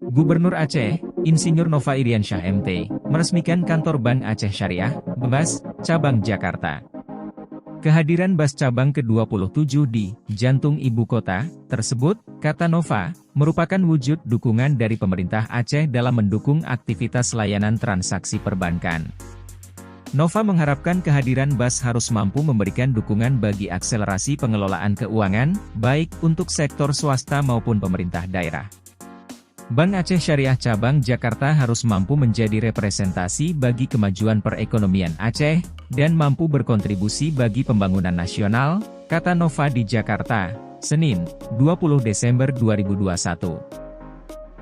Gubernur Aceh, Insinyur Nova Iriansyah MT, meresmikan kantor Bank Aceh Syariah, BAS, Cabang Jakarta. Kehadiran BAS Cabang ke-27 di jantung ibu kota tersebut, kata Nova, merupakan wujud dukungan dari pemerintah Aceh dalam mendukung aktivitas layanan transaksi perbankan. Nova mengharapkan kehadiran BAS harus mampu memberikan dukungan bagi akselerasi pengelolaan keuangan, baik untuk sektor swasta maupun pemerintah daerah. Bank Aceh Syariah Cabang Jakarta harus mampu menjadi representasi bagi kemajuan perekonomian Aceh, dan mampu berkontribusi bagi pembangunan nasional, kata Nova di Jakarta, Senin, 20 Desember 2021.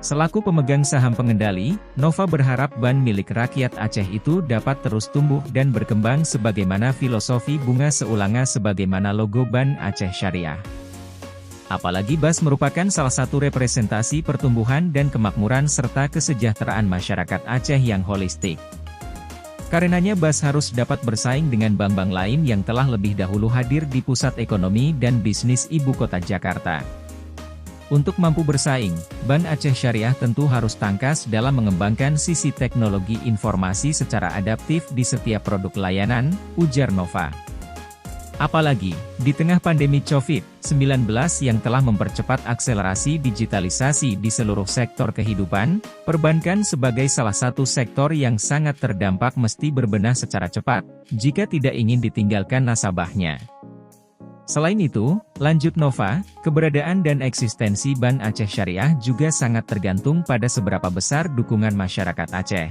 Selaku pemegang saham pengendali, Nova berharap bank milik rakyat Aceh itu dapat terus tumbuh dan berkembang sebagaimana filosofi bunga seulanga sebagaimana logo Bank Aceh Syariah. Apalagi BAS merupakan salah satu representasi pertumbuhan dan kemakmuran serta kesejahteraan masyarakat Aceh yang holistik. Karenanya BAS harus dapat bersaing dengan bank-bank lain yang telah lebih dahulu hadir di pusat ekonomi dan bisnis ibu kota Jakarta. Untuk mampu bersaing, Bank Aceh Syariah tentu harus tangkas dalam mengembangkan sisi teknologi informasi secara adaptif di setiap produk layanan, ujar Nova. Apalagi, di tengah pandemi COVID-19 yang telah mempercepat akselerasi digitalisasi di seluruh sektor kehidupan, perbankan sebagai salah satu sektor yang sangat terdampak mesti berbenah secara cepat, jika tidak ingin ditinggalkan nasabahnya. Selain itu, lanjut Nova, keberadaan dan eksistensi Bank Aceh Syariah juga sangat tergantung pada seberapa besar dukungan masyarakat Aceh.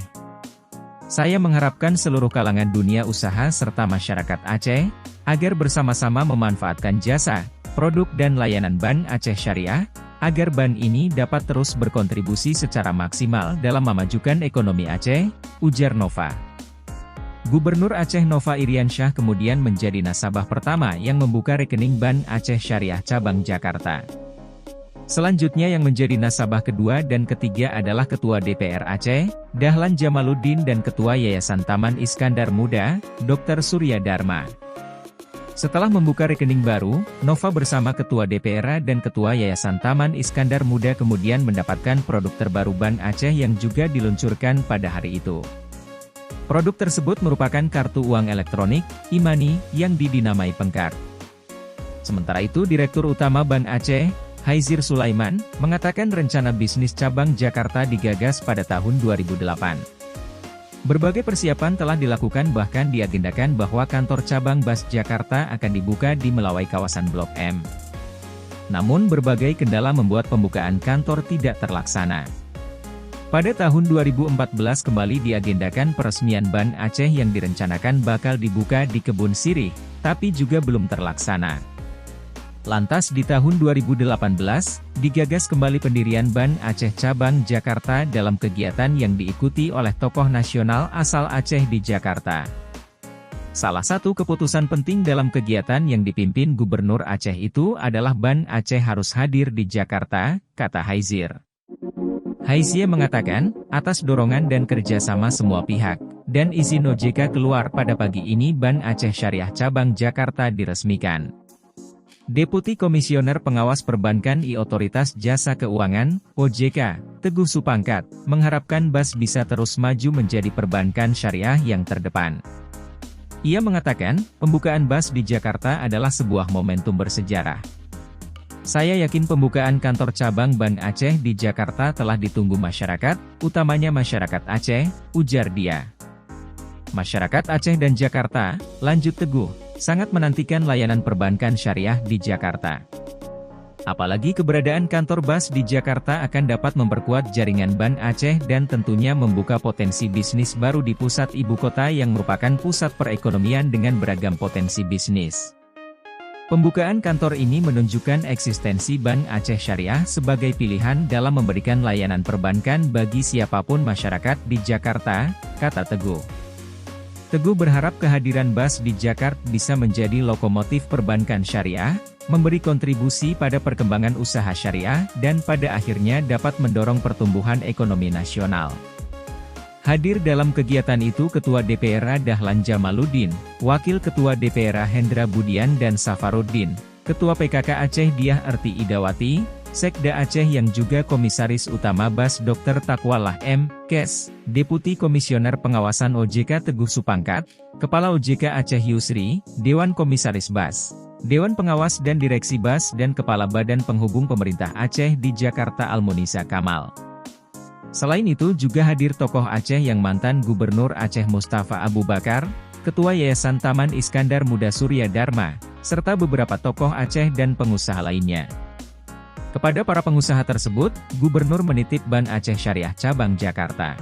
Saya mengharapkan seluruh kalangan dunia usaha serta masyarakat Aceh, agar bersama-sama memanfaatkan jasa, produk dan layanan Bank Aceh Syariah, agar bank ini dapat terus berkontribusi secara maksimal dalam memajukan ekonomi Aceh, ujar Nova. Gubernur Aceh Nova Iriansyah kemudian menjadi nasabah pertama yang membuka rekening Bank Aceh Syariah Cabang Jakarta. Selanjutnya yang menjadi nasabah kedua dan ketiga adalah Ketua DPR Aceh, Dahlan Jamaluddin dan Ketua Yayasan Taman Iskandar Muda, Dr. Surya Dharma. Setelah membuka rekening baru, Nova bersama Ketua DPR dan Ketua Yayasan Taman Iskandar Muda kemudian mendapatkan produk terbaru Bank Aceh yang juga diluncurkan pada hari itu. Produk tersebut merupakan kartu uang elektronik, e-money, yang didinamai Pengkart. Sementara itu Direktur Utama Bank Aceh, Haizir Sulaiman, mengatakan rencana bisnis cabang Jakarta digagas pada tahun 2008. Berbagai persiapan telah dilakukan bahkan diagendakan bahwa kantor cabang BAS Jakarta akan dibuka di Melawai kawasan Blok M. Namun berbagai kendala membuat pembukaan kantor tidak terlaksana. Pada tahun 2014 kembali diagendakan peresmian Bank Aceh yang direncanakan bakal dibuka di Kebun Sirih, tapi juga belum terlaksana. Lantas di tahun 2018, digagas kembali pendirian Bank Aceh Cabang Jakarta dalam kegiatan yang diikuti oleh tokoh nasional asal Aceh di Jakarta. Salah satu keputusan penting dalam kegiatan yang dipimpin Gubernur Aceh itu adalah Bank Aceh harus hadir di Jakarta, kata Haizir. Haizir mengatakan, atas dorongan dan kerjasama semua pihak, dan izin OJK keluar pada pagi ini Bank Aceh Syariah Cabang Jakarta diresmikan. Deputi Komisioner Pengawas Perbankan Otoritas Jasa Keuangan, OJK, Teguh Supangkat, mengharapkan BAS bisa terus maju menjadi perbankan syariah yang terdepan. Ia mengatakan, pembukaan BAS di Jakarta adalah sebuah momentum bersejarah. Saya yakin pembukaan kantor cabang Bank Aceh di Jakarta telah ditunggu masyarakat, utamanya masyarakat Aceh, ujar dia. Masyarakat Aceh dan Jakarta, lanjut Teguh, sangat menantikan layanan perbankan syariah di Jakarta. Apalagi keberadaan kantor BAS di Jakarta akan dapat memperkuat jaringan Bank Aceh dan tentunya membuka potensi bisnis baru di pusat ibu kota yang merupakan pusat perekonomian dengan beragam potensi bisnis. Pembukaan kantor ini menunjukkan eksistensi Bank Aceh Syariah sebagai pilihan dalam memberikan layanan perbankan bagi siapapun masyarakat di Jakarta, kata Teguh. Teguh berharap kehadiran BAS di Jakarta bisa menjadi lokomotif perbankan syariah, memberi kontribusi pada perkembangan usaha syariah, dan pada akhirnya dapat mendorong pertumbuhan ekonomi nasional. Hadir dalam kegiatan itu Ketua DPR Dahlan Jamaluddin, Wakil Ketua DPR Hendra Budian dan Safaruddin, Ketua PKK Aceh Diah Erti Idawati, Sekda Aceh yang juga Komisaris Utama BAS Dr. Takwalah M. Kes, Deputi Komisioner Pengawasan OJK Teguh Supangkat, Kepala OJK Aceh Yusri, Dewan Komisaris BAS, Dewan Pengawas dan Direksi BAS dan Kepala Badan Penghubung Pemerintah Aceh di Jakarta Almonisa Kamal. Selain itu juga hadir tokoh Aceh yang mantan Gubernur Aceh Mustafa Abu Bakar, Ketua Yayasan Taman Iskandar Muda Surya Dharma, serta beberapa tokoh Aceh dan pengusaha lainnya. Kepada para pengusaha tersebut, Gubernur menitip Bank Aceh Syariah Cabang Jakarta